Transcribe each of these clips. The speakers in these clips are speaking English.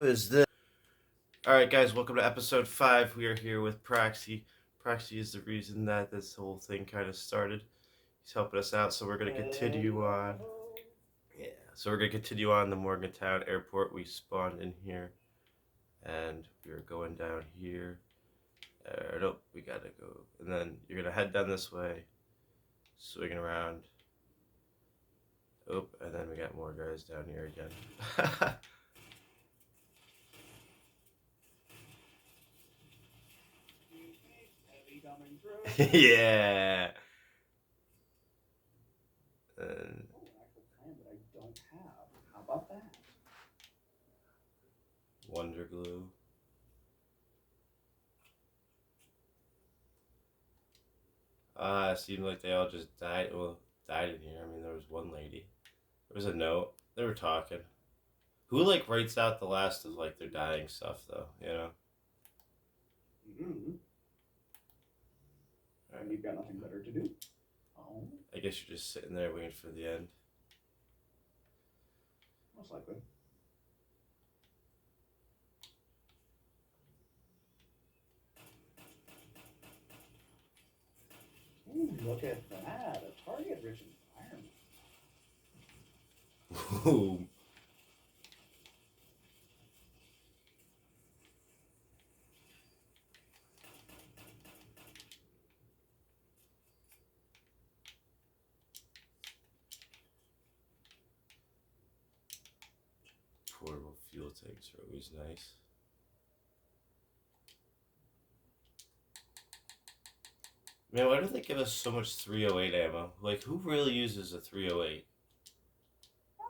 Is this? All right, guys. Welcome to episode 5. We are here with Proxy. Proxy is the reason that this whole thing kind of started. He's helping us out, so we're gonna continue on. Yeah. So we're gonna continue on the Morgantown Airport. We spawned in here, and we're going down here. Nope, we gotta go. And then you're gonna head down this way, swinging around. Oh, and then we got more guys down here again. Yeah. And Actual plan that I don't have. How about that? Wonder Glue. It seemed like they all just died. Well, died in here. I mean, there was one lady. There was a note. They were talking. Who like writes out the last of like their dying stuff though? You know. Mm-hmm. And you've got nothing better to do. Oh, I guess you're just sitting there waiting for the end. most likely. Ooh, look at that. A target-rich environment. Ooh. Portable fuel tanks are always nice. Man, why do they give us so much 308 ammo? Like, who really uses a 308? Well,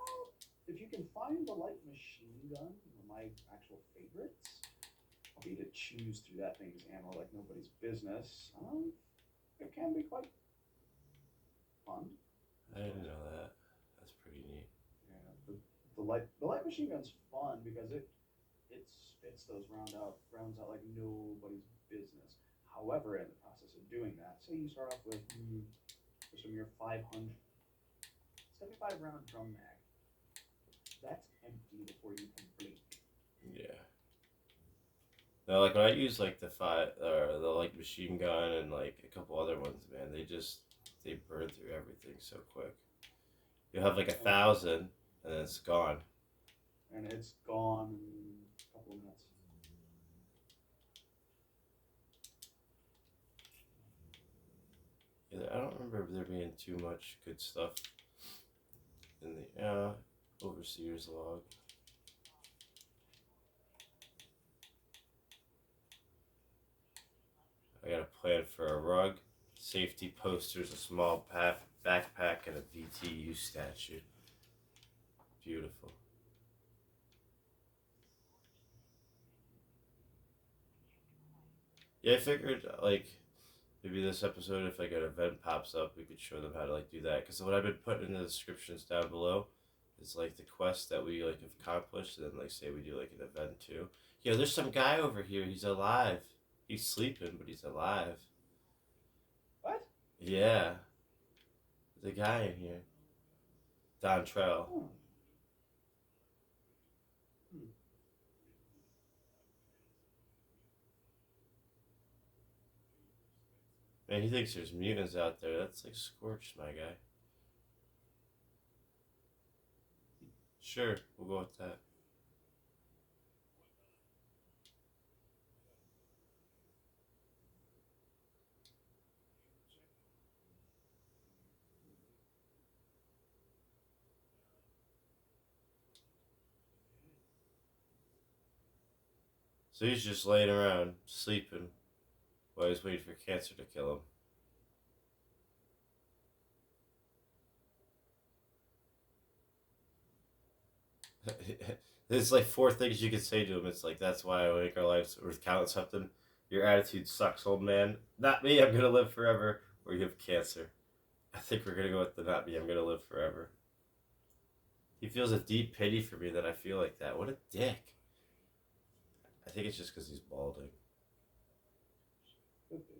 if you can find the light machine gun, one of my actual favorites, I'll be to choose through that thing's ammo like nobody's business. It can be quite fun. I didn't know that. That's pretty neat. Yeah, the light machine gun's fun because it spits those rounds out like nobody's business. However, in the process of doing that, say you start off with just a mere 500, 75 round drum mag. That's empty before you can blink. Yeah. No, like when I use like the like machine gun and like a couple other ones, man, they burn through everything so quick. You'll have like 1,000 and then it's gone. And it's gone in a couple of minutes. Yeah, I don't remember there being too much good stuff in the overseer's log. I got a plan for a rug, safety posters, a small backpack, and a VTU statue. Beautiful. Yeah, I figured like maybe this episode, if like an event pops up, we could show them how to like do that. Because what I've been putting in the descriptions down below is like the quest that we like have accomplished, and then like say we do like an event too. Yeah, there's some guy over here. He's alive. He's sleeping, but he's alive. What? Yeah, the guy in here, Dontrell. Oh. Hmm. Man, he thinks there's mutants out there. That's like Scorched, my guy. Sure, we'll go with that. So he's just laying around, sleeping, while he's waiting for cancer to kill him. There's like 4 things you can say to him. It's like, that's why I make our lives worth counting something. Your attitude sucks, old man. Not me, I'm gonna live forever. Or you have cancer. I think we're gonna go with the not me, I'm gonna live forever. He feels a deep pity for me that I feel like that. What a dick. I think it's just because he's balding. Could be.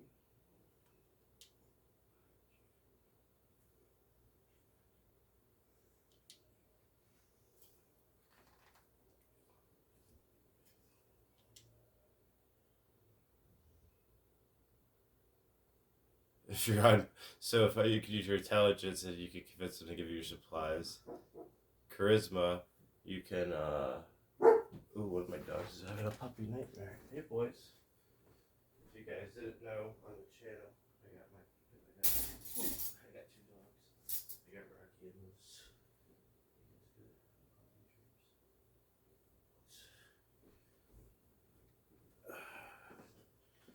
If you're on, so if you can use your intelligence and you can convince them to give you your supplies. Charisma, you can. Ooh, one of my dogs is having a puppy nightmare. Hey boys, if you guys didn't know on the channel, I got two dogs. I got Rocky and Moose.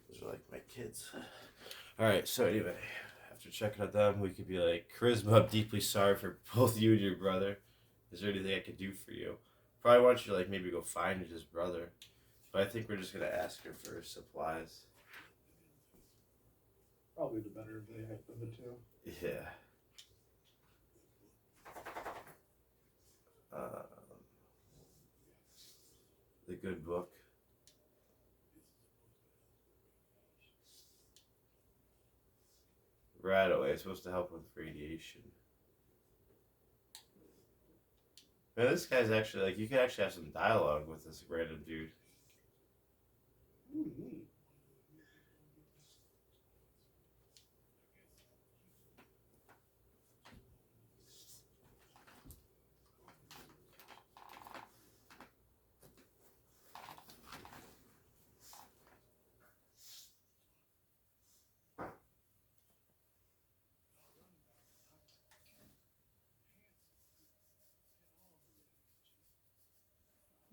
Those are like my kids. All right, so anyway, after checking on them, we could be like, Charisma, I'm deeply sorry for both you and your brother. Is there anything I could do for you? Probably want you to like maybe go find his brother. But I think we're just gonna ask her for supplies. Probably the better of the two. Yeah. Um, the good book. Radaway is supposed to help with radiation. Man, this guy's actually like you could actually have some dialogue with this random dude. Mm-hmm.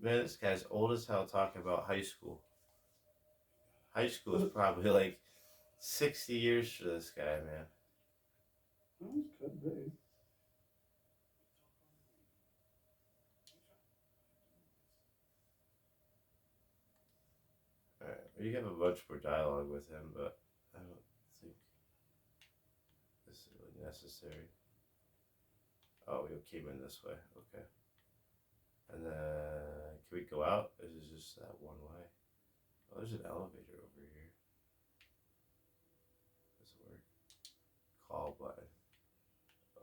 Man, this guy's old as hell talking about high school. High school is probably like 60 years for this guy, man. Well, could be. Alright, we have a bunch more dialogue with him, but I don't think this is really necessary. Oh, we came in this way. Okay. And then, can we go out? This is just that one way. Oh, there's an elevator over here. Does it work? Call button.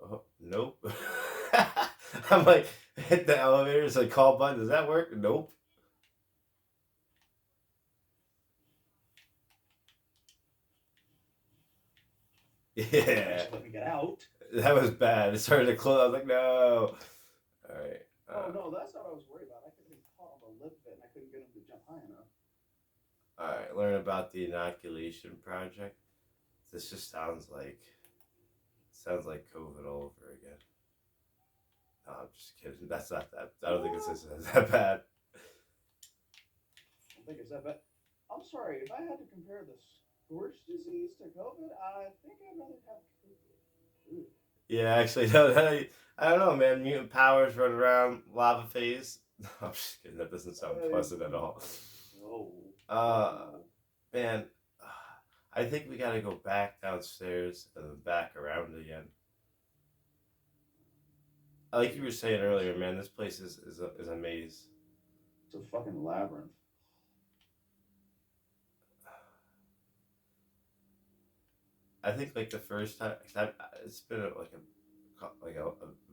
Oh, nope. I'm like, hit the elevator. It's like, call button. Does that work? Nope. Yeah. Let me get out. That was bad. It started to close. I was like, no. All right. Oh no, that's not what I was worried about. I could have been caught on the lip of it, and I couldn't get him to jump high enough. All right. Learn about the inoculation project. This just sounds like COVID all over again. No, I'm just kidding. That's not that. I don't think this is that bad. I think it's that bad. I'm sorry, if I had to compare the scorch disease to COVID, I think I'd rather have COVID. Ooh. Yeah, actually, no, I don't know, man. Mutant powers run around lava phase. No, I'm just kidding. That doesn't sound pleasant at all. No. Man, I think we gotta go back downstairs and then back around again. Like you were saying earlier, man, this place is a maze. It's a fucking labyrinth. I think like the first time, it's been like a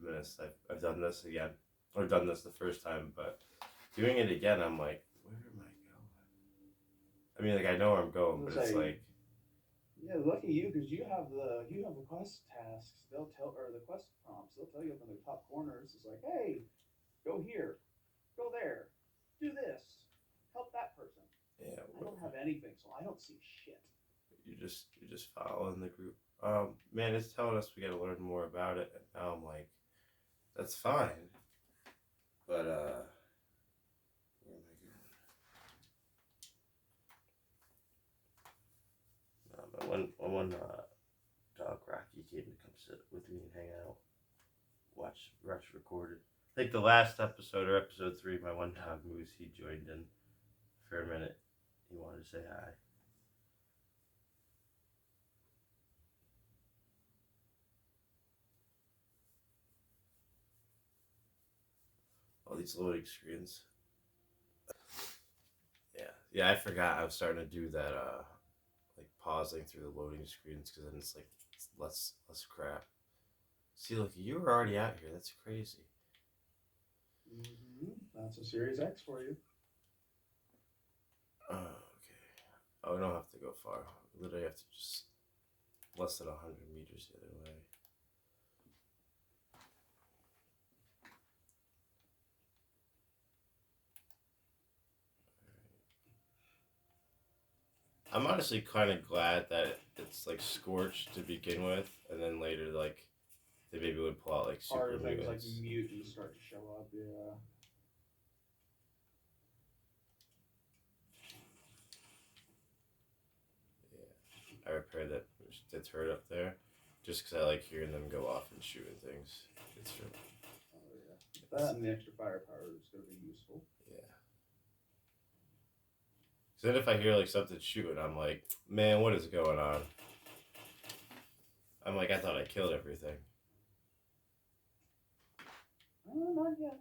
minute since I've done this again, or done this the first time, but doing it again, I'm like, where am I going? I mean, like I know where I'm going, but it's like, yeah, lucky you, because you have the quest tasks. They'll tell, or the quest prompts. They'll tell you up in the top corners. It's like, hey, go here, go there, do this, help that person. yeah, I don't have anything, so I don't see shit. You just follow in the group. Man, it's telling us we got to learn more about it, and now I'm like, that's fine, but where am I going? My one dog Rocky came to come sit with me and hang out, watch recorded. I think the last episode or episode 3, my one dog Moose, he joined in for a minute. He wanted to say hi. All these loading screens. Yeah, I forgot I was starting to do that, like pausing through the loading screens, because then it's like less crap. See, look, you were already out here. That's crazy. Mm-hmm. That's a Series X for you. Oh, okay. Oh, we don't have to go far. We literally have to just less than 100 meters the other way. I'm honestly kind of glad that it's like scorched to begin with, and then later like they maybe would pull out like super Harder things like mutants. mutants start to show up. Yeah. Yeah, I repaired the turret up there, just because I like hearing them go off and shooting things. It's true. Oh yeah. That and the extra firepower is going to be useful. Yeah. So then if I hear like something shooting, I'm like, man, what is going on? I'm like, I thought I killed everything. Not yet.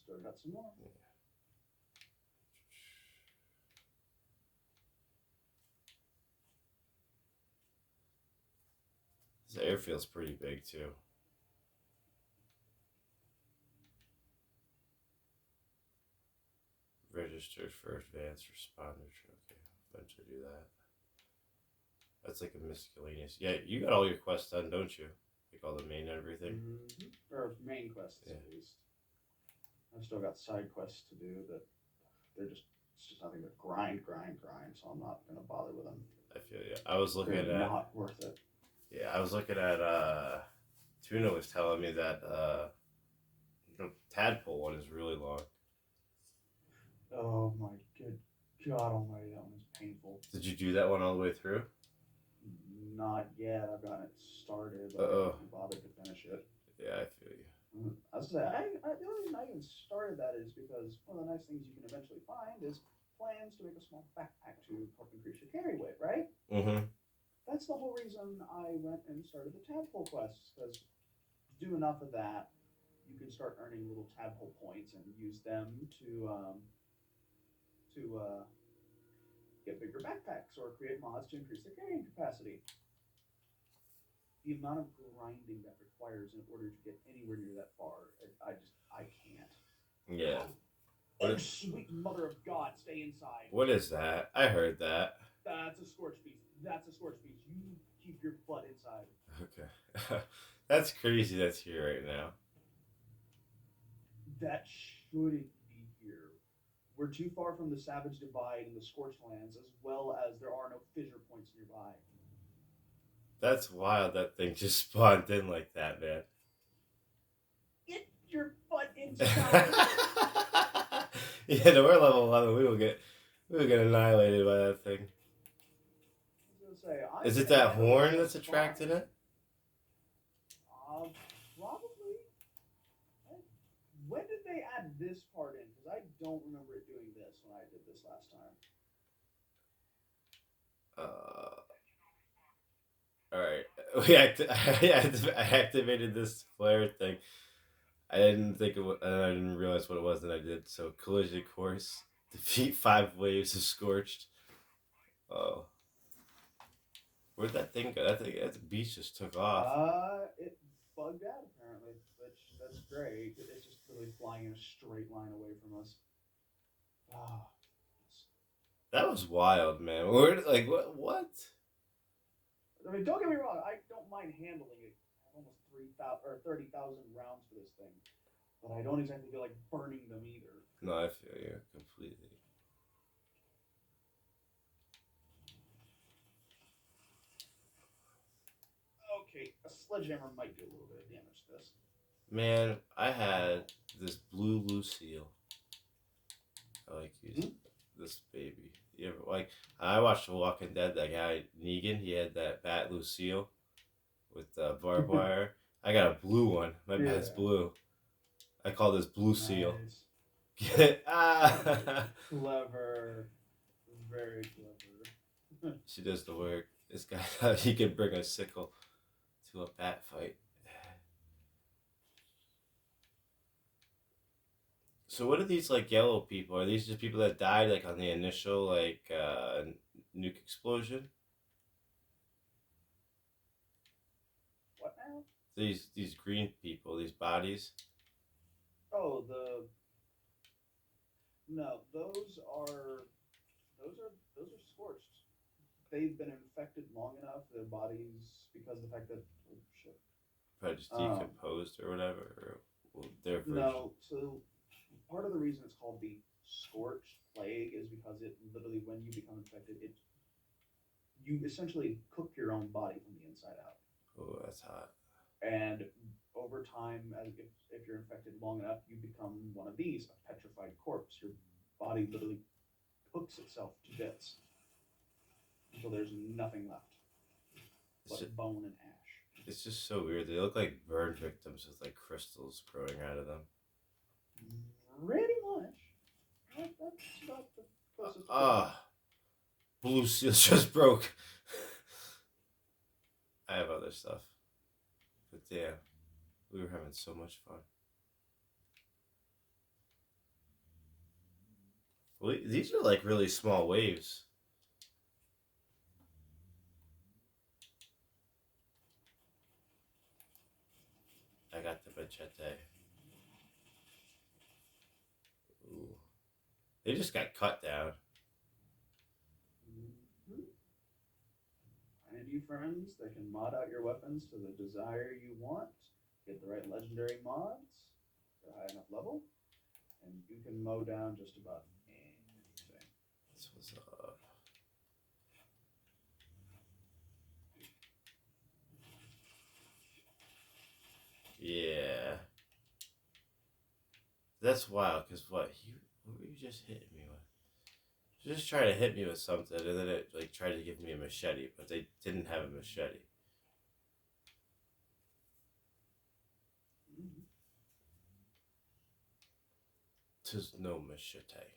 Still got some more. Yeah. This airfield's pretty big too. Registered for advanced responder. Okay, I'll eventually do that. That's like a miscellaneous. Yeah, you got all your quests done, don't you? Like all the main and everything. Mm-hmm. Or main quests at least. I've still got side quests to do that it's just nothing but grind. So I'm not gonna bother with them. I feel you. I was looking They're at not worth it. Yeah, I was looking at Tuna was telling me that the tadpole one is really long. Oh my good God Almighty, that one is painful. Did you do that one all the way through? Not yet. I've gotten it started, but I haven't bothered to finish it. Yeah, I feel you. I was saying, the only reason I even started that is because one of the nice things you can eventually find is plans to make a small backpack to help increase your carry weight, right? Mm-hmm. That's the whole reason I went and started the tadpole quests, because do enough of that, you can start earning little tadpole points and use them to get bigger backpacks or create mods to increase their carrying capacity. The amount of grinding that requires in order to get anywhere near that far, I can't. Yeah. Oh, sweet mother of God, stay inside. What is that? I heard that. That's a scorch beast. You keep your butt inside. Okay. That's crazy that's here right now. That shouldn't be here. We're too far from the Savage Divide and the Scorched Lands, as well as there are no fissure points nearby. That's wild that thing just spawned in like that, man. Get your butt inside. Yeah, no, we're level 11. We will get annihilated by that thing. Is it that horn that's attracting it? Probably. When did they add this part in? Because I don't remember it doing this when I did this last time. Alright. I activated this flare thing. I didn't realize what it was, and I did. So, collision course. Defeat 5 waves of scorched. Oh. Where'd that thing go? That beast just took off. It bugged out apparently, which that's great. It's just really flying in a straight line away from us. That was wild, man. What? I mean, don't get me wrong. I don't mind handling it. I have almost 30,000 rounds for this thing, but I don't exactly feel like burning them either. No, I feel you completely. Okay, a sledgehammer might do a little bit of damage to this. Man, I had this blue Lucille. I like using this baby. You ever I watched The Walking Dead. That guy Negan, he had that bat Lucille with barbed wire. I got a blue one. My bat's blue. I call this Blue Seal. Get it? Clever. Very clever. She does the work. This guy, he can bring a sickle to a bat fight. So what are these yellow people? Are these just people that died on the initial nuke explosion? What now? These green people, these bodies. Oh, no, those are scorched. they've been infected long enough, their bodies, because of the fact that, oh shit. Probably just Um, decomposed or whatever. Or, well, their version. no, so part of the reason it's called the scorched plague is because it literally, when you become infected, you essentially cook your own body from the inside out. Oh, that's hot. And over time, as if you're infected long enough, you become one of these, a petrified corpse. Your body literally cooks itself to bits until there's nothing left It's but just, bone and ash. it's just so weird. They look like burn victims with like crystals growing out of them. Pretty much. That's about the closest. Ah, blue seals just broke. I have other stuff, but damn, we were having so much fun. Well, these are like really small waves. I got the machete. Ooh. They just got cut down. Mm-hmm. Find you friends that can mod out your weapons to the desire you want. Get the right legendary mods. They're high enough level, and you can mow down just about anything. This was yeah. That's wild. Cause what were you just hitting me with? Just trying to hit me with something, and then it like tried to give me a machete, but they didn't have a machete. Mm-hmm. Tis no machete.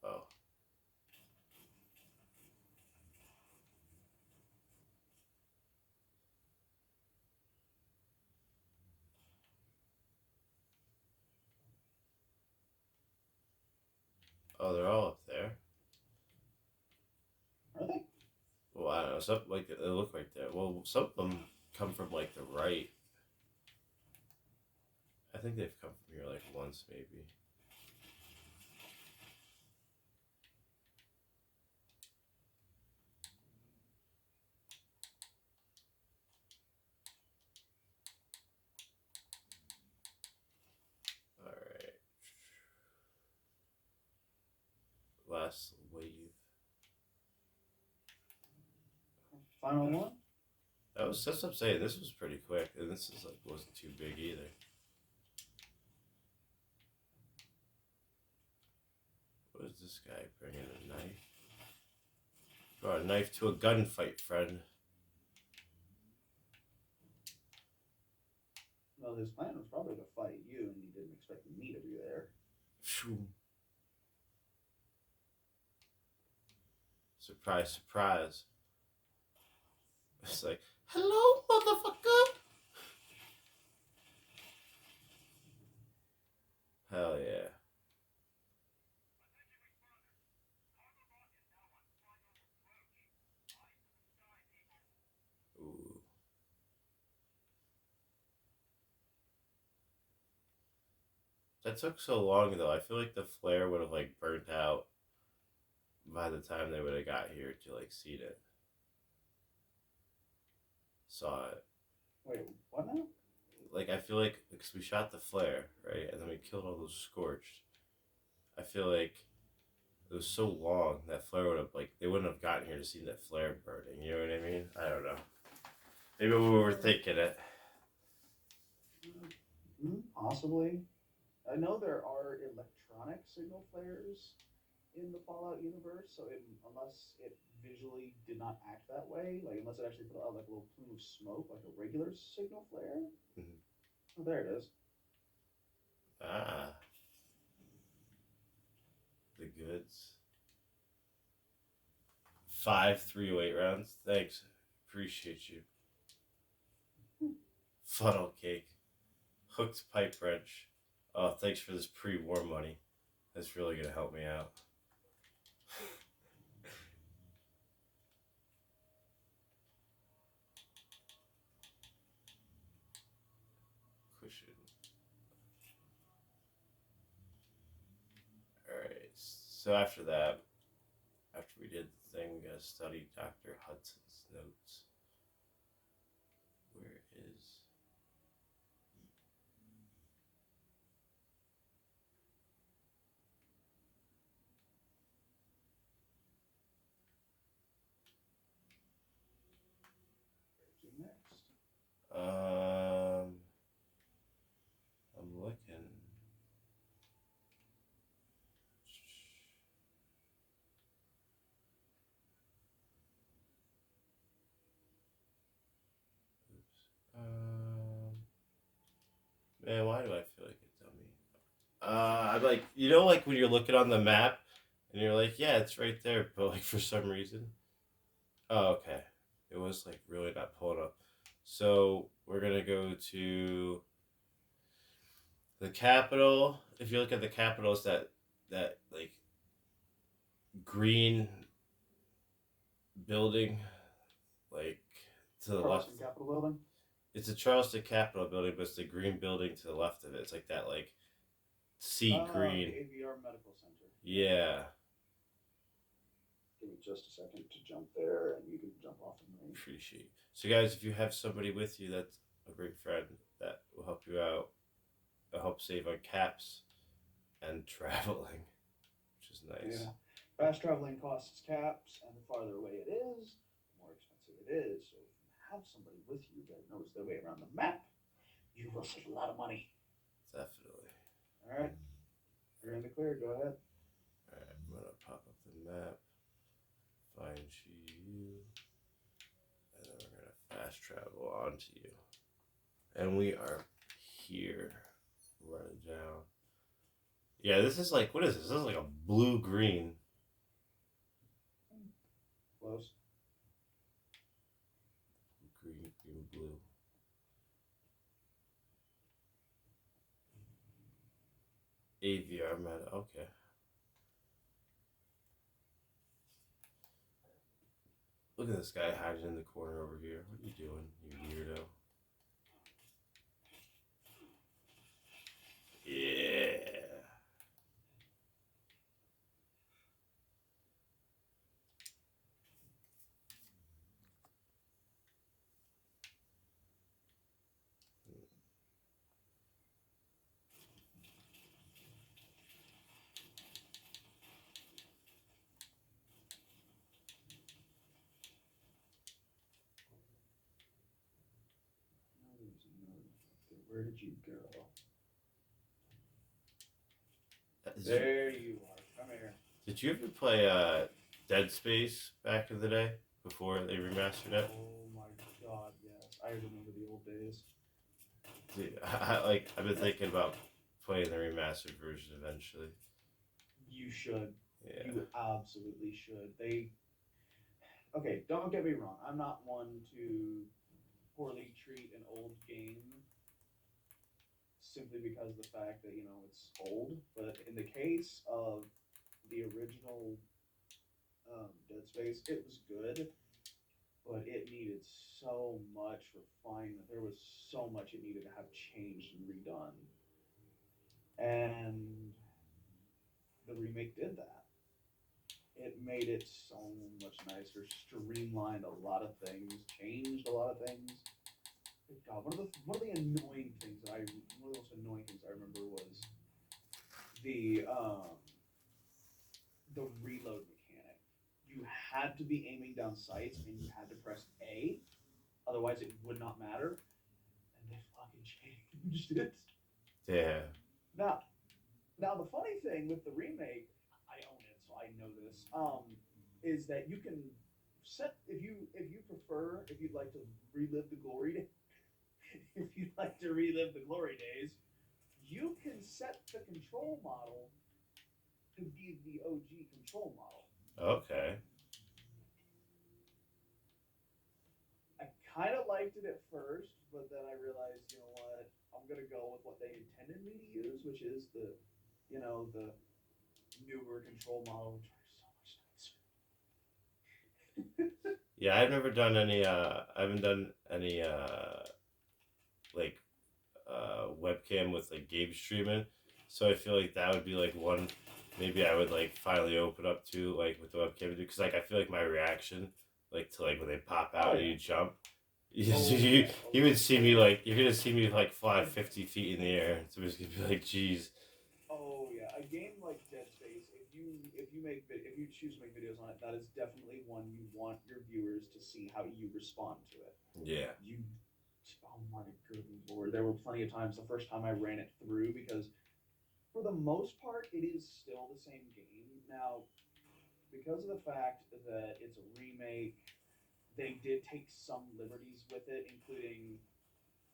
Oh. Oh, they're all up there. Are they? Well, I don't know. Some like they look like that. Well, some of them come from like the right. I think they've come from here like once, maybe. All right. Last wave. Final one? That's what I'm saying. This was pretty quick, and this is like wasn't too big either. What is this guy bringing? A knife? Brought a knife to a gunfight, friend. Well, his plan was probably to fight you, and he didn't expect me to be there. Shoo. Surprise, surprise. It's like, hello, motherfucker. Hell yeah. Ooh. That took so long though. I feel like the flare would have like burnt out by the time they would have got here to like see it. Saw it. Wait, what now? Like I feel like because we shot the flare, right? And then we killed all those scorched. I feel like it was so long that flare would have like they wouldn't have gotten here to see that flare burning. You know what I mean? I don't know. Maybe we were thinking it. Possibly. I know there are electronic signal flares in the Fallout universe, so unless it visually did not act that way, like unless it actually put out like a little plume of smoke, like a regular signal flare. Mhm. Oh, there it is. Ah, the goods. 5 308 rounds. Thanks. Appreciate you. Funnel cake. Hooked pipe wrench. Oh, thanks for this pre-war money. That's really gonna help me out. Cushion. Alright. So after that, after we did the thing, we gotta study Dr. Hudson's notes. Where is... Where's your next? I'm looking. Oops. Man, why do I feel like a dummy? I'm like, you know, like when you're looking on the map and you're like, yeah, it's right there, but like for some reason, oh, okay, it was like really not pulling up. So we're gonna go to the capital. If you look at the capitals, that like green building, like to the left. Charleston Capitol Building. It's a Charleston Capitol building, but it's the green building to the left of it. It's like that, like sea green. The AVR Medical Center. Yeah. Give me just a second to jump there, and you can jump off of me. Appreciate. So, guys, if you have somebody with you that's a great friend that will help you out, it'll help save on caps and traveling, which is nice. Yeah. Fast traveling costs caps, and the farther away it is, the more expensive it is. So if you have somebody with you that knows their way around the map, you will save a lot of money. Definitely. All right. You're in the clear. Go ahead. All right, I'm gonna pop up the map, find you, and then we're gonna fast travel onto you. And we are here. Run down. Yeah, this is like, what is this? This is like a blue-green. Close. Green, blue. AVR meta, okay. Look at this guy hiding in the corner over here. What are you doing, you weirdo? Yeah. Where did you go? Did There you are. Come here. Did you ever play Dead Space back in the day before they remastered it? Oh my god, yes. I remember the old days. Dude, I've been thinking about playing the remastered version eventually. You should. Yeah. You absolutely should. Okay, don't get me wrong. I'm not one to poorly treat an old game simply because of the fact that, it's old. But in the case of the original Dead Space, it was good, but it needed so much refinement. There was so much it needed to have changed and redone. And the remake did that. It made it so much nicer, streamlined a lot of things, changed a lot of things. Good God, one of the most annoying things I remember was the reload mechanic. You had to be aiming down sights and you had to press A, otherwise it would not matter. And they fucking changed it. Yeah. Now the funny thing with the remake, I own it, so I know this. Is that you can set if you'd like to relive the glory days, you can set the control model to be the OG control model. Okay. I kind of liked it at first, but then I realized, you know what? I'm gonna go with what they intended me to use, which is the newer control model, which are so much nicer. Yeah, I've never done any. I haven't done any webcam with like game streaming, so I feel like that would be like one maybe I would like finally open up to like with the webcam because like I feel like my reaction like to like when they pop Oh, out and yeah. you jump. Oh, You, yeah. you would see me like you're gonna see me like fly 50 feet in the air. So it's gonna be like, geez. Oh yeah, a game like Dead Space, if you choose to make videos on it, that is definitely one you want your viewers to see how you respond to it. Yeah. You, oh my good lord, there were plenty of times the first time I ran it through because for the most part it is still the same game. Now, because of the fact that it's a remake, they did take some liberties with it, including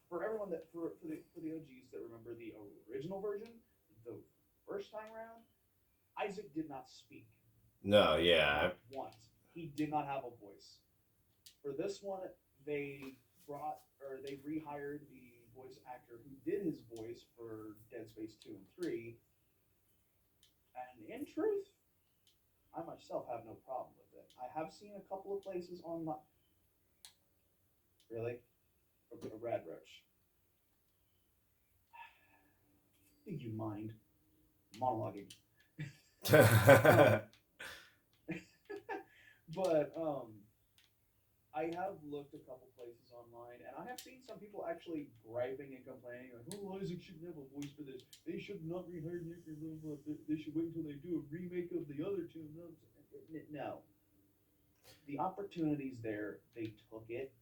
for everyone that for the OGs that remember the original version, the first time around, Isaac did not speak. No, yeah. Not once. He did not have a voice. For this one, they rehired the voice actor who did his voice for Dead Space 2 and 3. And in truth, I myself have no problem with it. I have seen a couple of places on my really a Rad Roach. Do you mind monologuing? But I have looked a couple places online, and I have seen some people actually griping and complaining, like, "Oh, Isaac shouldn't have a voice for this. They should not rehire Nick. They should wait until they do a remake of the other two." No, the opportunity's there. They took it.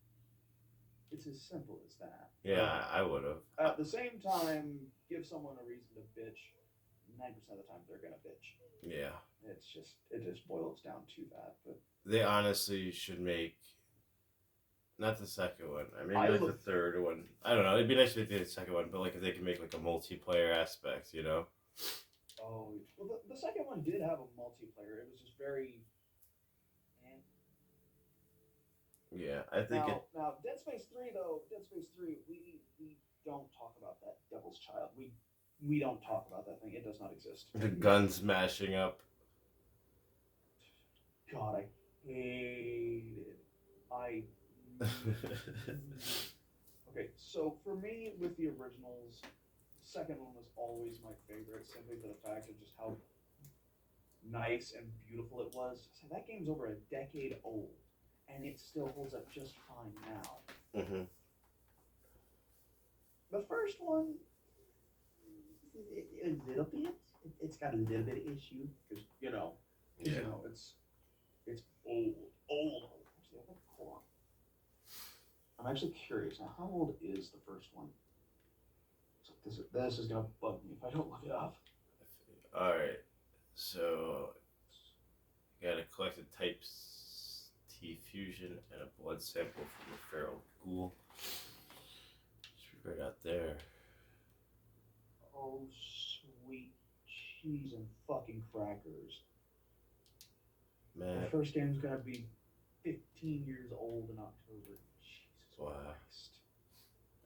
It's as simple as that. Yeah, I would have. At the same time, give someone a reason to bitch. 9% of the time, they're gonna bitch. Yeah. It just boils down to that. But They honestly should make not the second one. I mean, I like look the third one. I don't know. It'd be nice to make the second one, but like if they could make like a multiplayer aspect, you know? Oh, well, the second one did have a multiplayer. It was just very. Eh. Yeah, I think it. Now, Dead Space 3 though. Dead Space 3, we don't talk about that Devil's Child. We don't talk about that thing. It does not exist. The guns mashing up. God, I hated it. I. Okay, so for me, with the originals, second one was always my favorite, simply for the fact of just how nice and beautiful it was. So that game's over a decade old, and it still holds up just fine now. Mm-hmm. The first one, a little bit. It's got a little bit of issue because Yeah. it's old. I'm actually curious now. How old is the first one? So this is gonna bug me if I don't look it up. All right. So you gotta collect a type T fusion and a blood sample from the feral ghoul. Should be right out there. Oh, sweet cheese and fucking crackers. Man. The first game's gonna be 15 years old in October. Jesus Christ.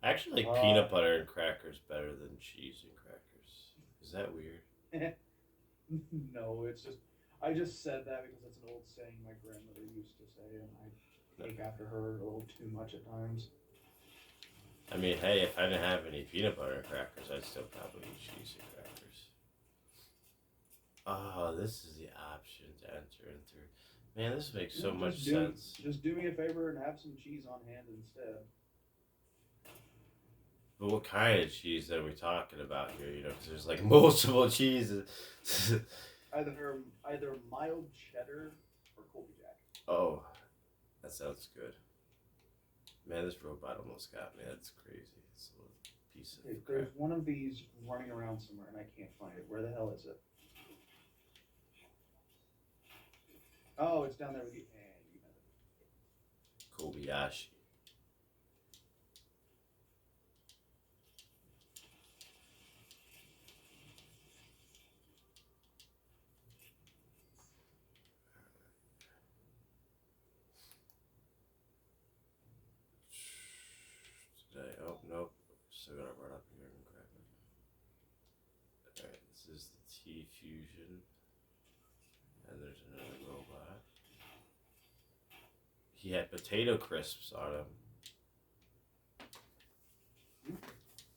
I actually like peanut butter and crackers better than cheese and crackers. Is that weird? No, it's just I just said that because it's an old saying my grandmother used to say, and I take after her a little too much at times. I mean, hey, if I didn't have any peanut butter and crackers, I'd still probably eat cheese and crackers. Oh, this is the option to enter into. Man, this makes so much sense. Just do me a favor and have some cheese on hand instead. But what kind of cheese are we talking about here? You know, because there's like multiple cheeses. either mild cheddar or Colby Jack. Oh, that sounds good. Man, this robot almost got me. That's crazy. It's a little piece of crap. There's one of these running around somewhere, and I can't find it. Where the hell is it? Oh, it's down there with you. And you have it. Kobayashi. Oh, nope. Still gotta run up here and grab it. Alright, this is the T fusion. And there's another robot. He had potato crisps on him.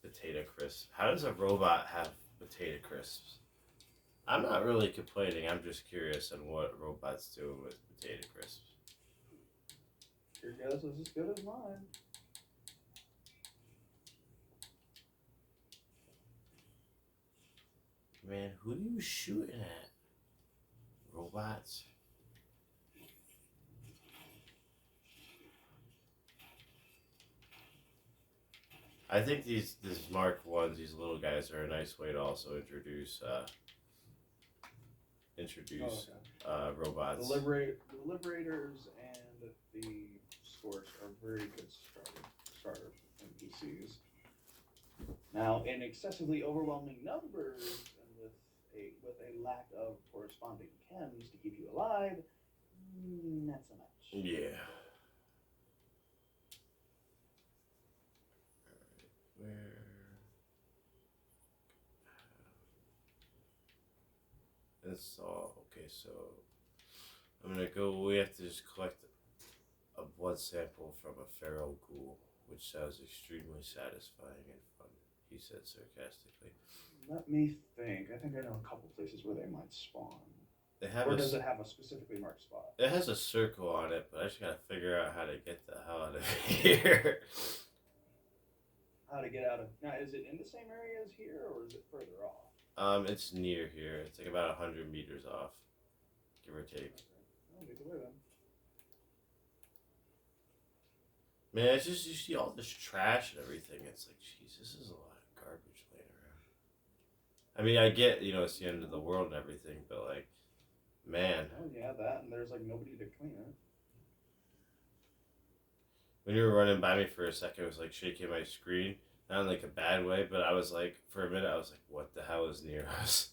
Potato crisps. How does a robot have potato crisps? I'm not really complaining. I'm just curious on what robots doing with potato crisps. Your guess is as good as mine. Man, who are you shooting at? Robots? I think these Mark ones, these little guys, are a nice way to also introduce robots. The Liberators and the Scorch are very good starter NPCs. Now, in excessively overwhelming numbers and with a lack of corresponding chems to keep you alive, not so much. Yeah. Where? That's all. Okay, so I'm gonna go. We have to just collect a blood sample from a feral ghoul, which sounds extremely satisfying and fun, he said sarcastically. Let me think. I think I know a couple places where they might spawn. They have or does it have a specifically marked spot? It has a circle on it, but I just gotta figure out how to get the hell out of here. How to get out of now? Is it in the same area as here, or is it further off? It's near here. It's like about 100 meters off, give or take. Okay. Well, either way then. Man, it's just you see all this trash and everything. It's like, jeez, this is a lot of garbage laying around. I mean, I get, it's the end of the world and everything, but like, man. Oh yeah, that and there's like nobody to clean it. When you were running by me for a second, it was like shaking my screen, not in like a bad way, but I was like, for a minute, I was like, what the hell is near us?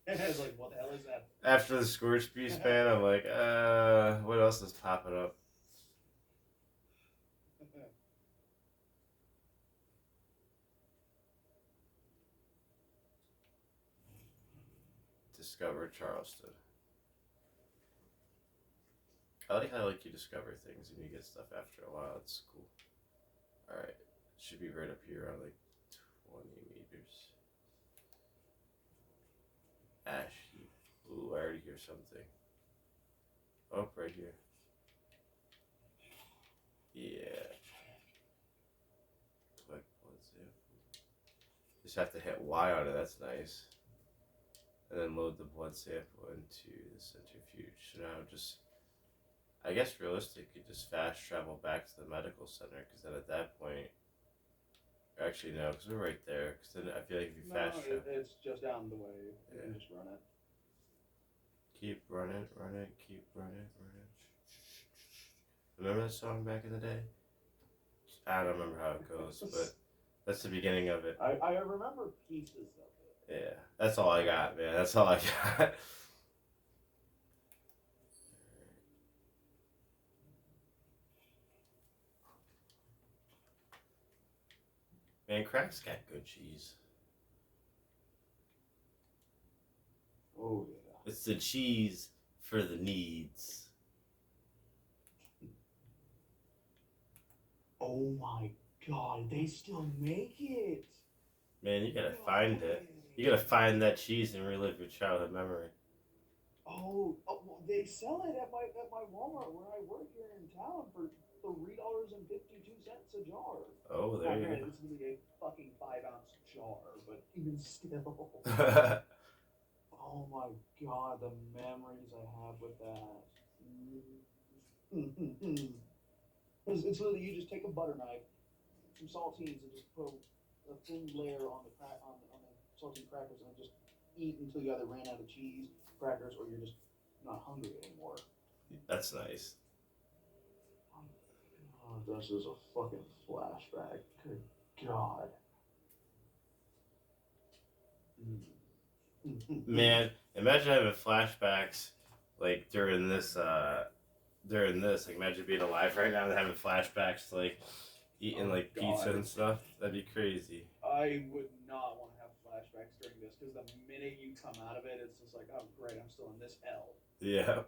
I was like, what the hell is that? After the Scorch Beast fan, I'm like, what else is popping up? Discover Charleston. I like how you discover things and you get stuff after a while. It's cool. Alright. Should be right up here around like 20 meters. Ash heap. Ooh, I already hear something. Oh, right here. Yeah. Collect blood sample. Just have to hit Y on it, that's nice. And then load the blood sample into the centrifuge. So now just, I guess realistically, just fast travel back to the medical center, because then at that point, actually no, because we're right there. Because then I feel like if you fast travel, it's just down the way. You can just run it. Keep running, keep running. Remember that song back in the day? I don't remember how it goes, but that's the beginning of it. I remember pieces of it. Yeah, that's all I got, man. That's all I got. Man, Crack's got good cheese. Oh yeah. It's the cheese for the needs. Oh my god, they still make it. Man, you gotta find it. You gotta find that cheese and relive your childhood memory. Oh, well, they sell it at my Walmart where I work here in town for $3.52 a jar. Oh, there you go. It's really a fucking 5-ounce jar, but even still. Oh my god, the memories I have with that. It's literally you just take a butter knife, some saltines, and just put a thin layer on the saltine crackers, and just eat until you either ran out of cheese, crackers, or you're just not hungry anymore. That's nice. Oh, this is a fucking flashback. Good God. Man, imagine having flashbacks like during this. Like imagine being alive right now and having flashbacks to like eating like pizza and stuff. That'd be crazy. I would not want to have flashbacks during this because the minute you come out of it, it's just like, oh great, I'm still in this hell. Yeah.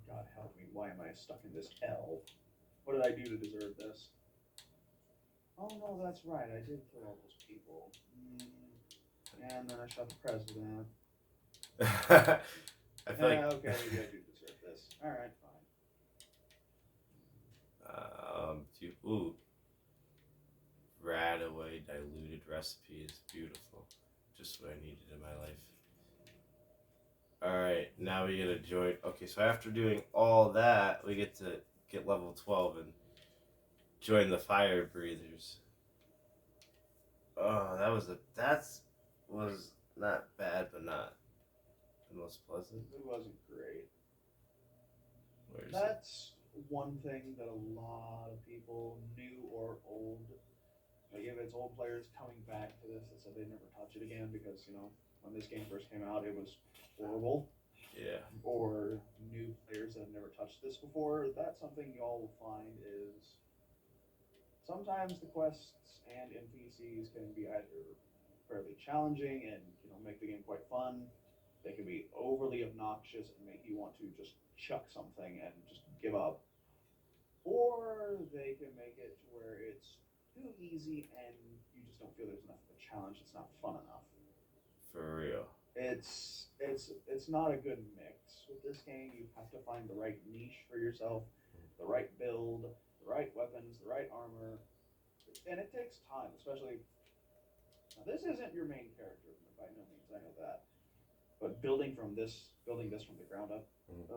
God help me, why am I stuck in this hell? What did I do to deserve this? Oh no, that's right, I did kill all those people. and then I shot the president. I feel like Okay, maybe I do deserve this. All right, fine. ooh, Radaway diluted recipe is beautiful. Just what I needed in my life. Alright, now we get to join. Okay, so after doing all that, we get to get level 12 and join the Firebreathers. Oh, that was not bad, but not the most pleasant. It wasn't great. Where is That's one thing that a lot of people, new or old, like if it's old players coming back to this that said they'd never touch it again because, when this game first came out, it was horrible. Yeah. Or new players that have never touched this before, that's something y'all will find is sometimes the quests and NPCs can be either fairly challenging and make the game quite fun. They can be overly obnoxious and make you want to just chuck something and just give up. Or they can make it to where it's too easy and you just don't feel there's enough of a challenge. It's not fun enough. For real. It's not a good mix with this game. You have to find the right niche for yourself, the right build, the right weapons, the right armor, and it takes time. Especially now, this isn't your main character by no means. I know that, but building this from the ground up, that's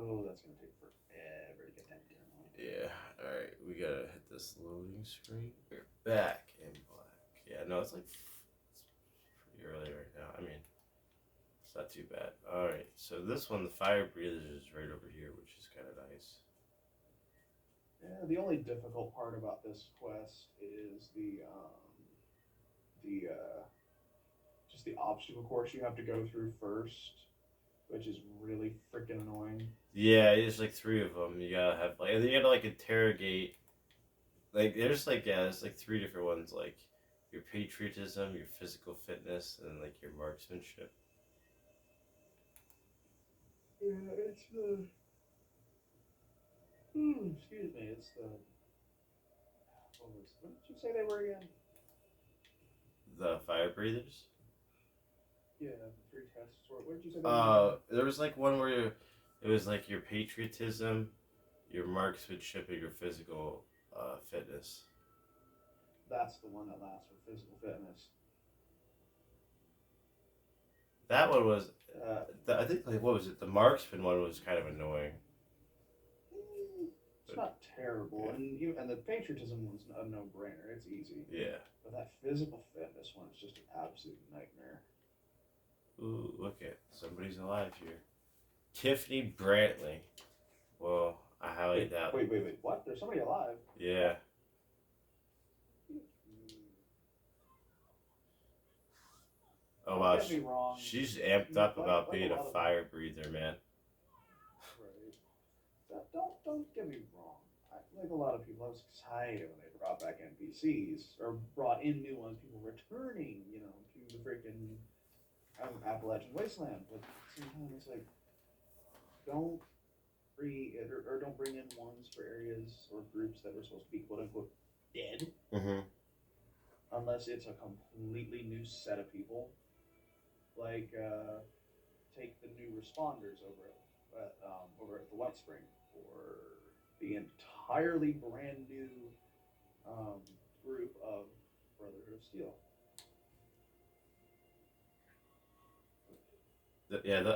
gonna take forever to get that done. Yeah. Alright, we gotta hit this loading screen. We're back in black. Yeah, no, it's pretty early right now. I mean, it's not too bad. Alright, so this one, the Firebreathers, is right over here, which is kind of nice. Yeah, the only difficult part about this quest is just the obstacle course you have to go through first, which is really freaking annoying. Yeah, there's like 3 of them. You gotta have and then you gotta interrogate. There's 3 different ones, like your patriotism, your physical fitness, and your marksmanship. Yeah, it's the. Excuse me, it's the. What did you say they were again? The Firebreathers. Yeah, the 3 tests. What did you say? They were? There was one where it was your patriotism, your marksmanship, and your physical fitness. That's the one that lasts for physical fitness. That one was. I think what was it? The marksman one was kind of annoying. It's not terrible, yeah. And the patriotism one's a no-brainer. It's easy. Yeah. But that physical fitness one is just an absolute nightmare. Ooh, look at somebody's alive here. Tiffany Brantley. Well, I highly doubt. Wait. What? There's somebody alive? Yeah. Oh wow, Don't get me wrong. she's amped up about being a fire breather, man. Right. Don't get me wrong. Like a lot of people, I was excited when they brought back NPCs or brought in new ones. People returning, to the freaking Appalachian Wasteland. But at the same time, it's like don't bring in ones for areas or groups that are supposed to be quote unquote dead. Mm-hmm. Unless it's a completely new set of people. Like, take the new responders over at the White Spring, or the entirely brand new group of Brotherhood of Steel.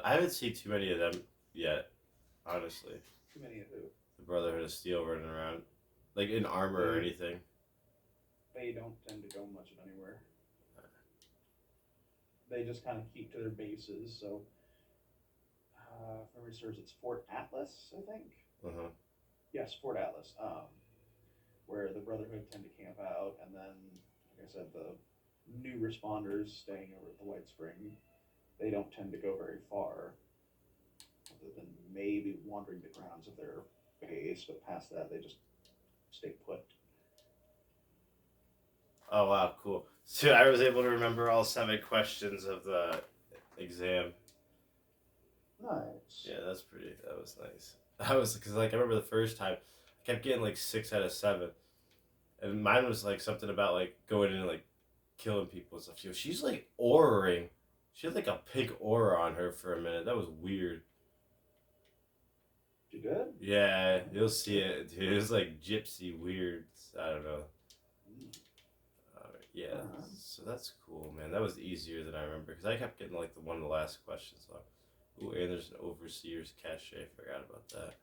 I haven't seen too many of them yet, honestly. Too many of who? The Brotherhood of Steel running around, in armor or anything. They don't tend to go much of anywhere. They just kind of keep to their bases. So, if memory serves, it's Fort Atlas, I think. Uh-huh. Yes, Fort Atlas. Where the Brotherhood tend to camp out, and then, like I said, the new responders staying over at the White Spring, they don't tend to go very far, other than maybe wandering the grounds of their base, but past that, they just stay put. Oh wow, cool. So I was able to remember all 7 questions of the exam. Nice. Yeah, that was nice. Because I remember the first time, I kept getting 6 out of 7. And mine was something about going in and killing people and stuff. She's auraing She had like a pink aura on her for a minute. That was weird. You did? Yeah, you'll see it, dude. It was like gypsy weird. I don't know. Yeah, so that's cool, man. That was easier than I remember because I kept getting like one of the last questions wrong. Ooh, and there's an overseer's cache. I forgot about that.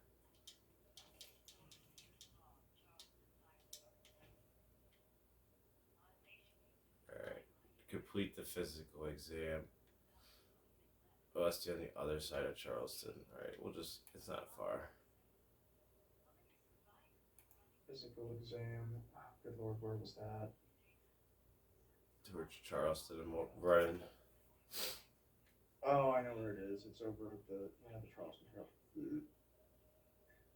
All right, complete the physical exam. Oh, that's on the other side of Charleston. All right, we'll just. It's not far. Physical exam. Oh, good lord, where was that? Towards Charleston and running. Oh, I know where it is. It's over at the Charleston Trail.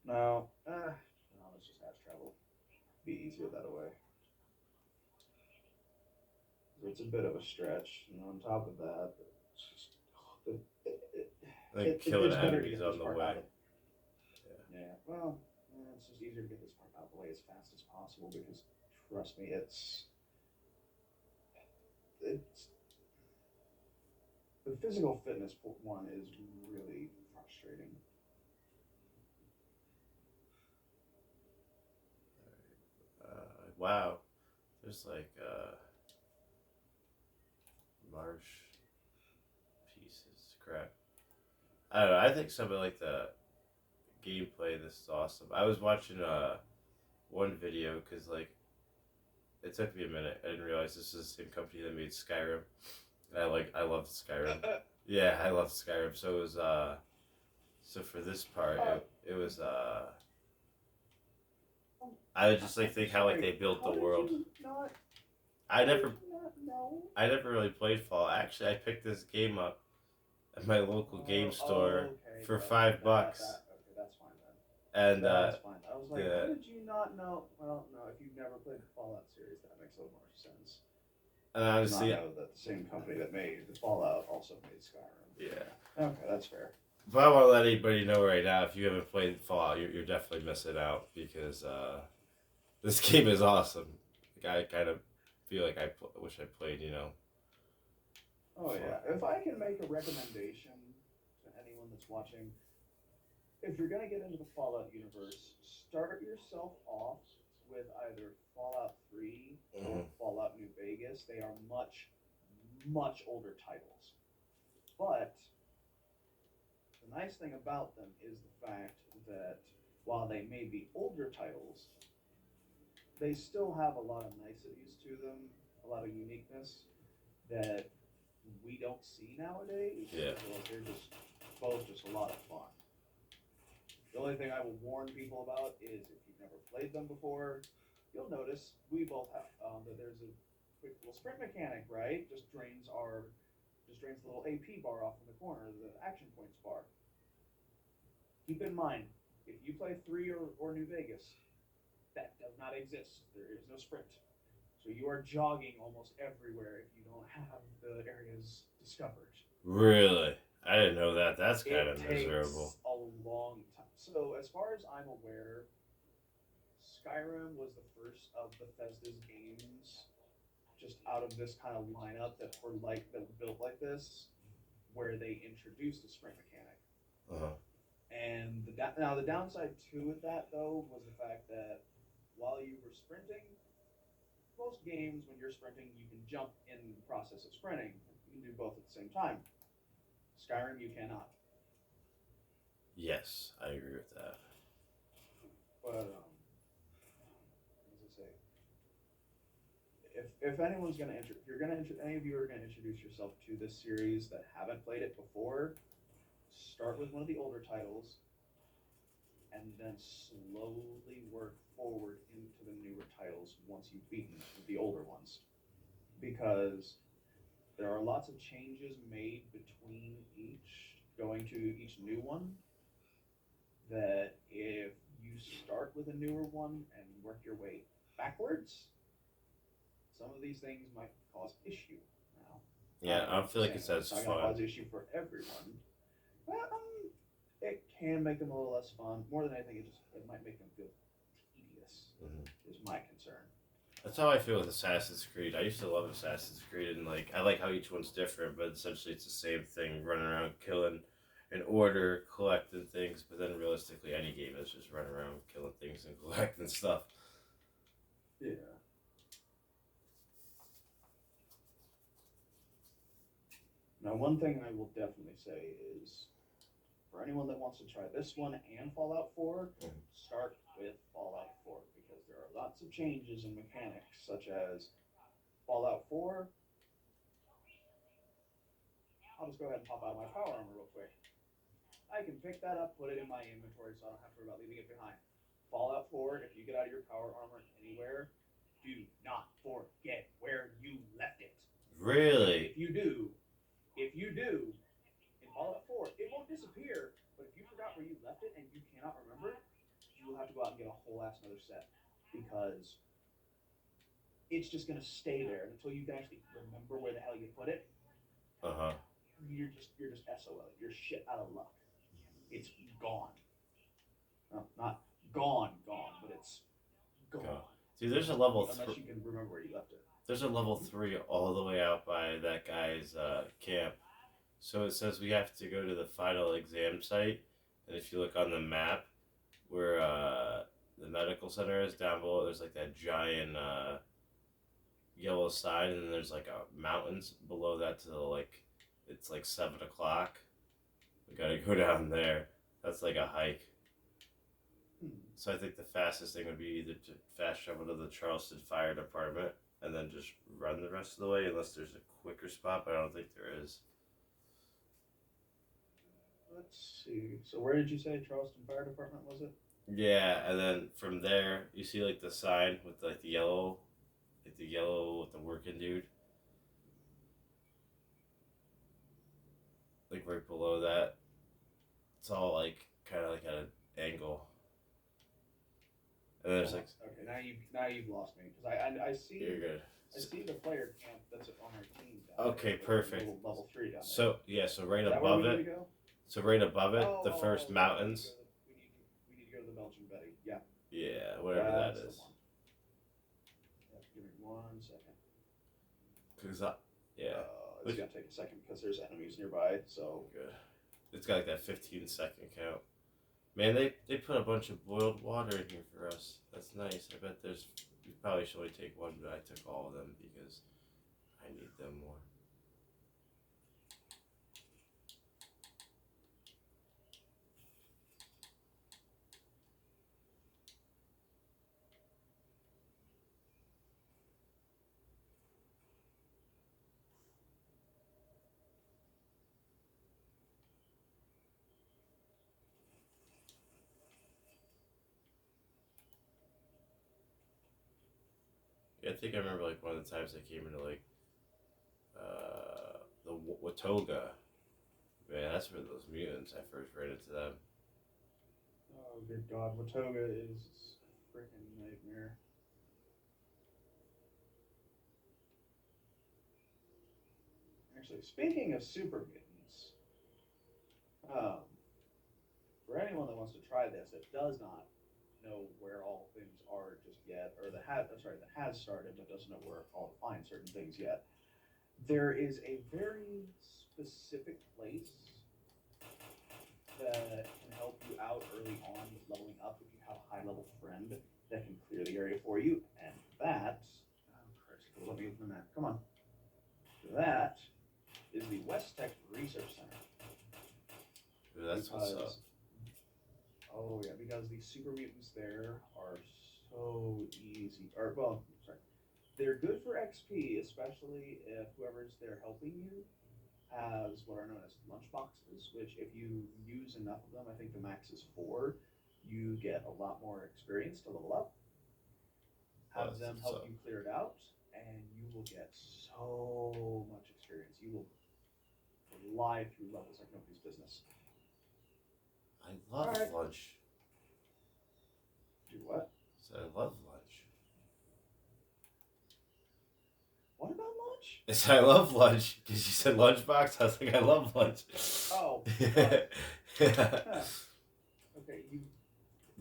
No, no, let's just have travel. Be easier that way. It's a bit of a stretch, and on top of that, it's just Like killing it's better to enemies get on this the part way. out of. Yeah, well, it's just easier to get this part out of the way as fast as possible because, trust me, it's the physical fitness one is really frustrating. Wow, there's like marsh pieces. Crap. I don't know. I think something like the gameplay. This is awesome. I was watching one video because like it took me a minute. I didn't realize this is the same company that made Skyrim. And I loved Skyrim. Yeah, I loved Skyrim. So it was so for this part it was I would just like think how like they built the world. I never I never really played Fallout. Actually, I picked this game up at my local game store for $5. Okay, that's fine then. And That's fine. I was like, how the did you not know? Well, no, if you've never played the Fallout series, that makes a little more sense. and Not honestly, know that the same company that made the Fallout also made Skyrim. yeah. Okay, that's fair. But I want to let anybody know right now if you haven't played Fallout, you're definitely missing out because this game is awesome. Like, I kind of feel like wish I played, you know. Oh yeah. If I can make a recommendation to anyone that's watching, if you're gonna get into the Fallout universe, start yourself off with either Fallout 3 or Fallout New Vegas. They are much, much older titles. But the nice thing about them is the fact that while they may be older titles, they still have a lot of niceties to them, a lot of uniqueness that we don't see nowadays. Yeah. They're just both just a lot of fun. The only thing I will warn people about is if you've never played them before, you'll notice we both have that there's a quick little sprint mechanic, right? Just drains the little AP bar off in the corner, the action points bar. Keep in mind, if you play 3 or New Vegas, that does not exist. There is no sprint. So you are jogging almost everywhere if you don't have the areas discovered. Really? I didn't know that. That's kind of miserable. It takes a long time. So as far as I'm aware, Skyrim was the first of Bethesda's games just out of this kind of lineup that were built like this, where they introduced a sprint mechanic. Uh-huh. And now the downside to that though was the fact that while you were sprinting, most games when you're sprinting you can jump in the process of sprinting. You can do both at the same time. Skyrim you cannot. Yes, I agree with that. But as I say, if anyone's gonna if you're gonna any of you are gonna introduce yourself to this series that haven't played it before, start with one of the older titles, and then slowly work forward into the newer titles once you've beaten the older ones, because there are lots of changes made between going to each new one, that if you start with a newer one and work your way backwards, some of these things might cause issue. Now, Yeah, I don't feel like it's as not gonna fun. cause issue for everyone. Well, it can make them a little less fun. More than anything, it might make them feel tedious. Mm-hmm. Is my concern. That's how I feel with Assassin's Creed. I used to love Assassin's Creed, and like I like how each one's different, but essentially it's the same thing: running around, killing, in order, collecting things. But then realistically, any game is just running around, killing things, and collecting stuff. Yeah. Now, one thing I will definitely say is, for anyone that wants to try this one and Fallout 4, start with Fallout 4 because there are lots of changes in mechanics, such as Fallout 4. I'll just go ahead and pop out my power armor real quick. I can pick that up, put it in my inventory, so I don't have to worry about leaving it behind. Fallout 4, if you get out of your power armor anywhere, do not forget where you left it. Really? If you do, in Fallout 4, it won't disappear, but if you forgot where you left it and you cannot remember, you will have to go out and get a whole ass another set because it's just gonna stay there until you can actually remember where the hell you put it. Uh huh. You're just SOL. You're shit out of luck. It's gone. No, not gone, but it's gone. Dude, there's a level unless you can remember where you left it. There's a level 3 all the way out by that guy's camp. So it says we have to go to the final exam site, and if you look on the map where the medical center is down below, there's like that giant yellow sign, and then there's like mountains below that to the it's like 7 o'clock. We gotta go down there. That's like a hike. So I think the fastest thing would be either to fast travel to the Charleston Fire Department and then just run the rest of the way, unless there's a quicker spot, but I don't think there is. Let's see. So where did you say Charleston Fire Department was it? Yeah, and then from there you see like the sign with like the yellow with the working dude. Like right below that. It's all like kind of like at an angle. And there's like okay, now you've lost me because I see you're good. I see the player camp that's on our team. Down Okay, there, perfect. Level 3 down there. So yeah, so right Is that above where we it. need to go? So right above it, the first mountains. We need to go to the Belgian Betty. Yeah. Yeah, whatever that is. Give me 1 second. Cause yeah. It's gonna take a second because there's enemies nearby. So good. It's got like that 15-second count. Man, they put a bunch of boiled water in here for us. That's nice. I bet we probably should only take one, but I took all of them because I need them more. Yeah, I think I remember like one of the times I came into like the Watoga. Man, that's where those mutants I first ran into them. oh good God, Watoga is a freaking nightmare. Actually, speaking of super mutants, for anyone that wants to try this, that does not know where all things are just yet, or that has started but doesn't know where all to find certain things yet, there is a very specific place that can help you out early on with leveling up if you have a high level friend that can clear the area for you, and that, oh Christ, let me open the map, come on, that is the West Tech Research Center. Ooh, that's what's up. Oh yeah, because the super mutants there are so easy. Or well, sorry, they're good for XP, especially if whoever's there helping you has what are known as lunch boxes. Which, if you use enough of them, I think the max is 4. You get a lot more experience to level up. Have them help you clear it out, and you will get so much experience. You will fly through levels like nobody's business. I love lunch. Do what? So I love lunch. What about lunch? Yes, I love lunch. Because you said lunchbox, I was like, I love lunch. Oh. Okay,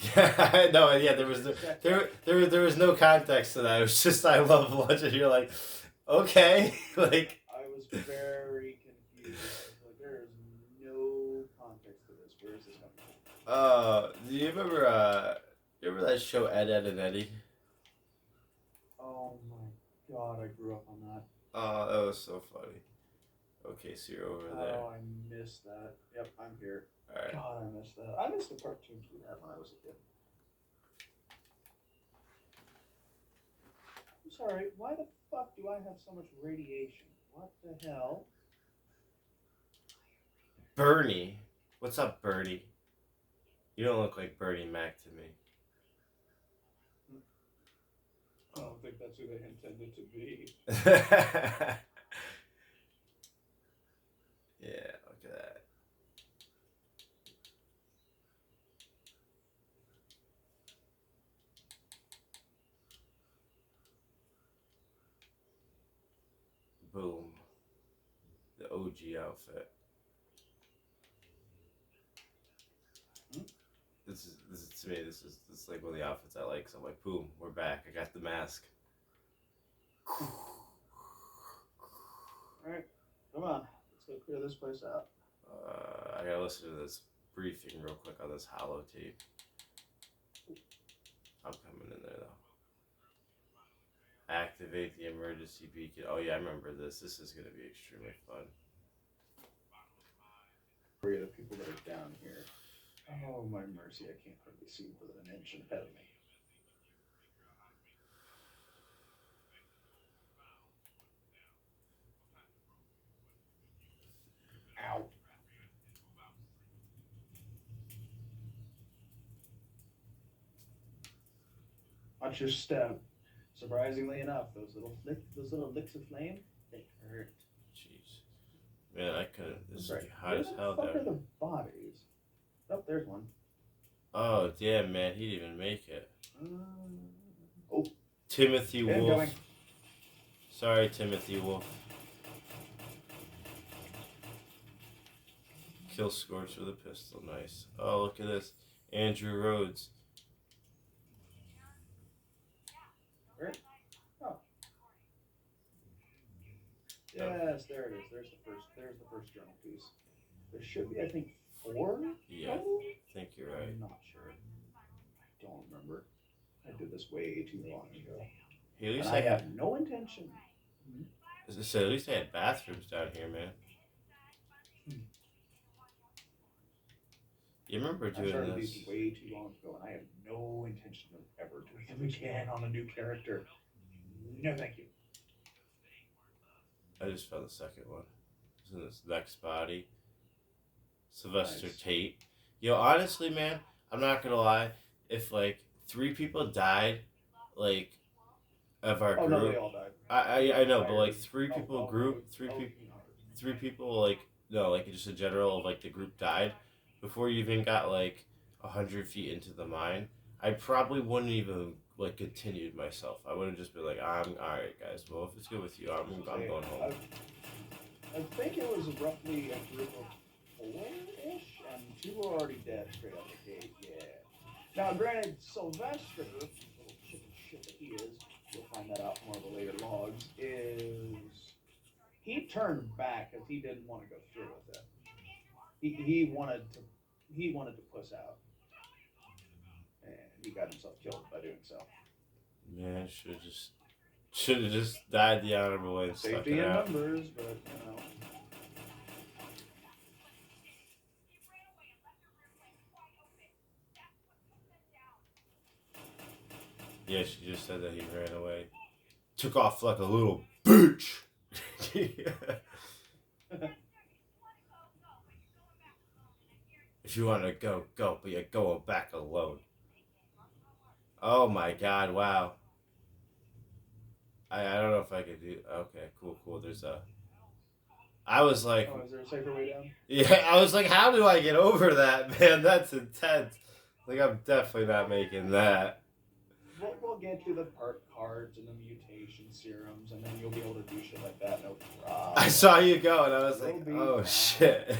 Yeah, no, yeah, there was no context to that. It was just I love watching. You're like, okay, like, I was very confused. I was like, there is no context to this. Where is this coming from? do you remember that show Ed, Ed and Eddie? Oh my god, I grew up on that. Oh, that was so funny. Okay, so you're over there. Oh, I missed that. Yep, I'm here. All right. God, I missed that. I missed the cartoons we had when I was a kid. I'm sorry, why the fuck do I have so much radiation? What the hell? Bernie, what's up, Bernie? You don't look like Bernie Mac to me. I don't think that's who they intended to be. Yeah, look at that. Boom. The OG outfit. This is to me. This is like one of the outfits I like. So I'm like, boom, we're back. I got the mask. Alright, come on. Let's go clear this place out. I gotta listen to this briefing real quick on this hollow tape. I'm coming in there though. Activate the emergency beacon. Oh yeah, I remember this. This is gonna be extremely fun. For the people that are down here. Oh my mercy, I can't hardly see more than an inch ahead of me. Ow. Watch your step. Surprisingly enough, those little licks of flame, they hurt. Jeez. Man, I couldn't. This is Right. hot as hell Where the fuck there. are the bodies? Oh, there's one. Oh damn, man, he didn't even make it. Oh, Timothy Wolf. incoming. Sorry, Timothy Wolf. Kill Scorch with a pistol. Nice. Oh, look at this. Andrew Rhodes. Where? Oh. Yes, there it is. There's the first journal piece. There should be, I think, 4. Yeah, I think you're right. I'm not sure. I don't remember. I did this way too long ago. Hey, at least And I have no intention. As I said, at least they had bathrooms down here, man. You remember I doing started this? these way too long ago, and I have no intention of ever doing them again on a new character. No, thank you. I just found the second one. It's in this next body. Sylvester Nice. Tate. Yo, honestly, man, I'm not gonna lie. If like 3 people died, like of our Oh no, group, they all died. I know, but like 3 Oh, people oh, group, oh, 3 oh, people, no. 3 people like no, like just in general of like the group died before you even got like 100 feet into the mine. I probably wouldn't even like continued myself. I would have just been like, I'm all right, guys. Well, if it's good with you, I'm going home. I think it was roughly a group of 4-ish, and 2 were already dead straight out the gate. Yeah. Now, granted, Sylvester, little chicken shit that he is, you'll find that out more of the later logs, is he turned back because he didn't want to go through with it. He wanted to puss out, and he got himself killed by doing so. Man, should have just died the honorable way and stuck Safety it in out. numbers, but you know. Yeah, she just said that he ran away. Took off like a little bitch. If you want to go, go, but you're going back alone. Oh my god, wow. I don't know if I could do. Okay, cool. There's a. I was like. Oh, is there a safer way down? Yeah, I was like, how do I get over that, man? That's intense. Like, I'm definitely not making that. We'll get you the perk cards and the mutation serums, and then you'll be able to do shit like that, no problem. I saw you go, and I was You'll like, be oh fine. shit.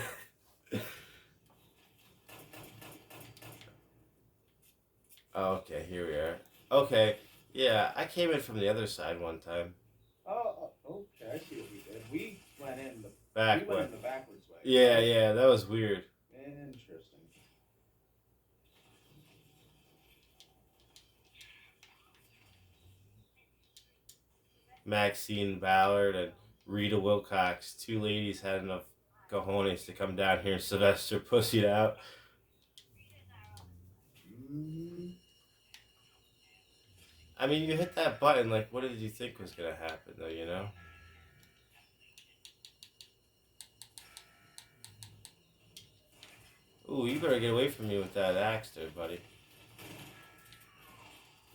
Oh, okay, here we are. Okay, yeah, I came in from the other side one time. Okay, I see what we did. We Back went way. in the backwards way. Yeah, Right? yeah, that was weird. Interesting. Maxine Ballard and Rita Wilcox, two ladies had enough cojones to come down here and Sylvester pussied out. Mm, I mean, you hit that button, like, what did you think was gonna happen, though, you know? Ooh, you better get away from me with that axe there, buddy.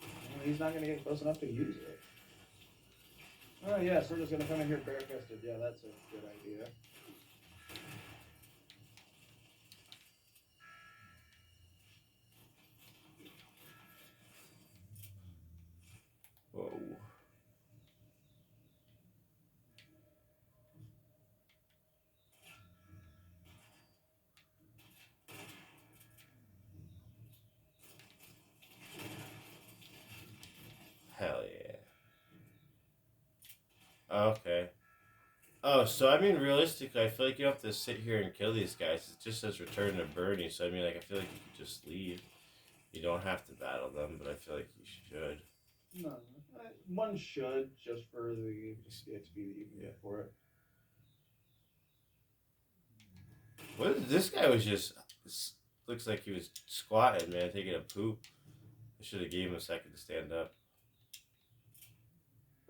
well, he's not gonna get close enough to use it. Oh yes, we're just gonna come in here barefisted. Yeah, that's a good idea. Whoa. Hell yeah. Okay. Oh, so I mean, realistically, I feel like you don't have to sit here and kill these guys. It just says return to Bernie, so I mean, like, I feel like you could just leave. You don't have to battle them, but I feel like you should. No, one should just for the XP that you can get for it. This guy was just looks like he was squatting, man, taking a poop. I should have gave him a second to stand up.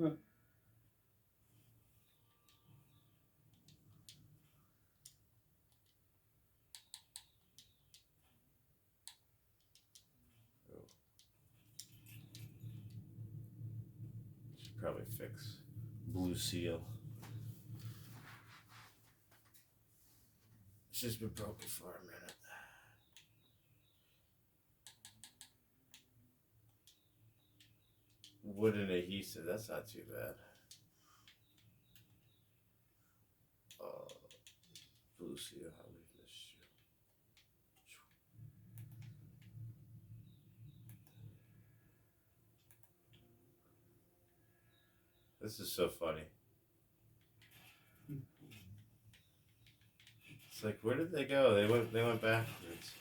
Huh. Should probably fix Blue Seal. It's just been broken for a minute. Wooden adhesive, that's not too bad. Blue Seal, I'll leave this shit. This is so funny. It's like, where did they go? They went backwards.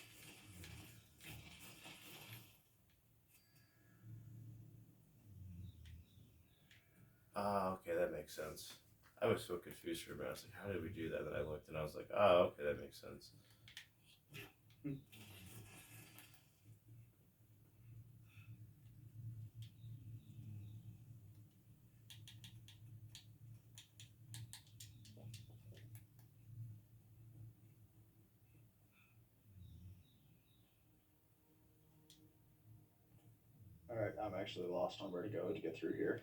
Ah, okay, that makes sense. I was so confused for a minute. I was like, how did we do that? Then I looked and I was like, oh, okay, that makes sense. All right, I'm actually lost on where to go to get through here.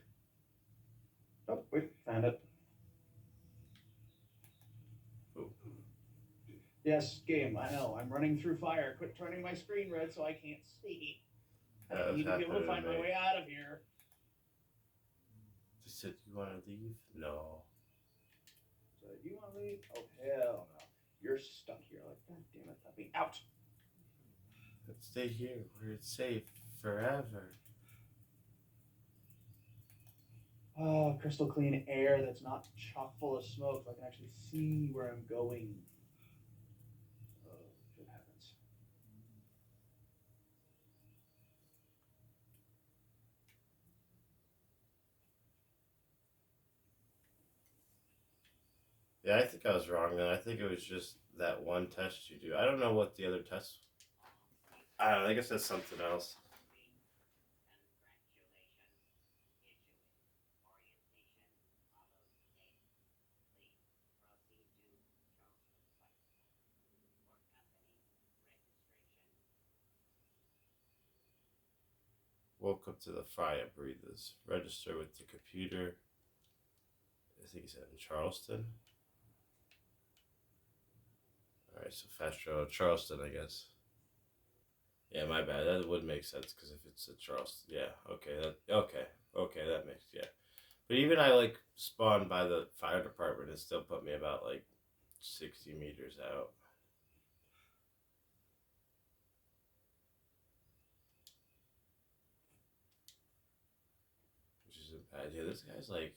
Oh, wait, found it. Ooh. Yes, game. I know. I'm running through fire. Quit turning my screen red so I can't see. I need to be able to find my way out of here. They said, you want to leave? No. So you want to leave? Oh hell no! You're stuck here. Like, god damn it, let me out. Let's stay here where it's safe forever. Oh, crystal clean air that's not chock full of smoke, so I can actually see where I'm going. Oh, good heavens! Yeah, I think I was wrong then. I think it was just that one test you do. I don't know what the other tests. I don't know. I guess that's something else. Welcome to the Firebreathers. Register with the computer. I think he said in Charleston. Alright, so fast travel Charleston, I guess. Yeah, my bad. That would make sense because if it's a Charleston, yeah, okay, that makes yeah. But even I like spawned by the fire department, it still put me about like 60 meters out. Dude, this guy's like,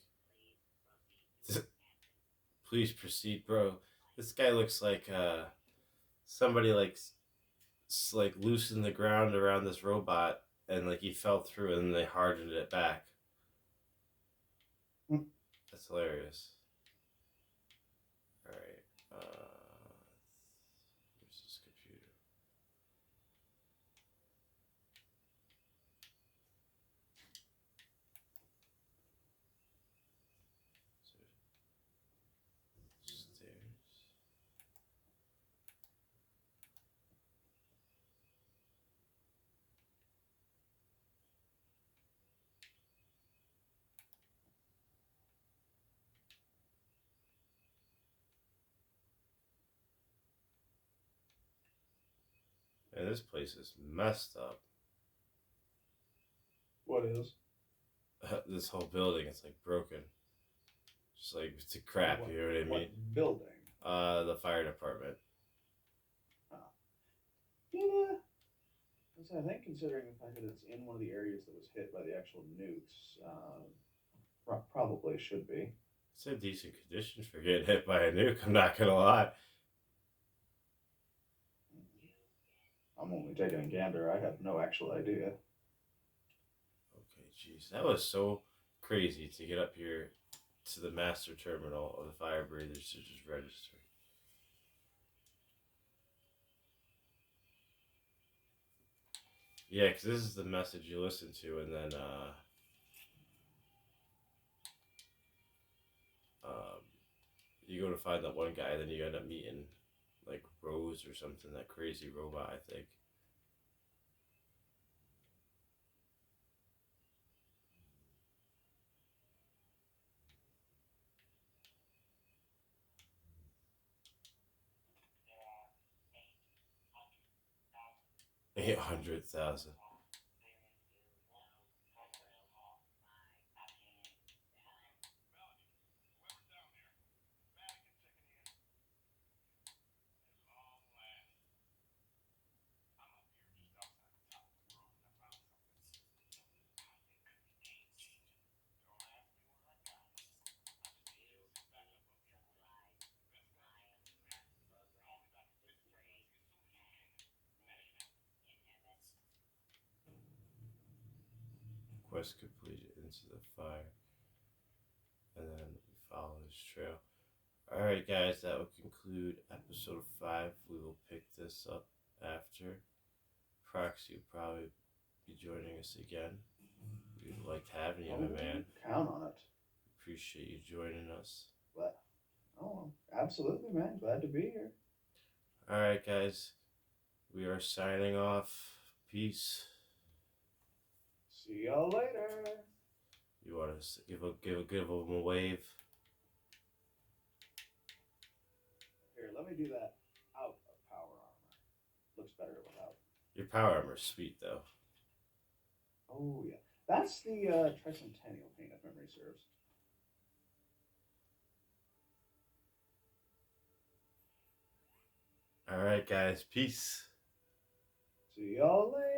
please proceed, bro. This guy looks like somebody like loosened the ground around this robot and like he fell through and then they hardened it back. That's hilarious. All right, where's this computer? Stairs. Man, this place is messed up. What is? This whole building is like broken. Just like it's a crap, you know what I mean? What building? The fire department. Yeah. I think considering the fact that it's in one of the areas that was hit by the actual nukes, probably should be. It's in decent condition for getting hit by a nuke, I'm not gonna lie. I'm only taking a gander. I have no actual idea. Okay, jeez. That was so crazy to get up here to the master terminal of the Firebreathers to just register. Yeah, because this is the message you listen to, and then you go to find that one guy, then you end up meeting like Rose or something, that crazy robot, I think. $800,000. Quest completed, into the fire, and then we follow his trail. Alright, guys, that will conclude episode 5. We will pick this up after. Proxy will probably be joining us again. We liked having you, my man. Count on it. Appreciate you joining us. But, absolutely, man. Glad to be here. Alright, guys, we are signing off. Peace. See y'all later. You want to give them a wave? Here, let me do that out of power armor. Looks better without. Your power armor's sweet, though. Oh, yeah. That's the Tricentennial paint, if memory serves. Alright, guys. Peace. See y'all later.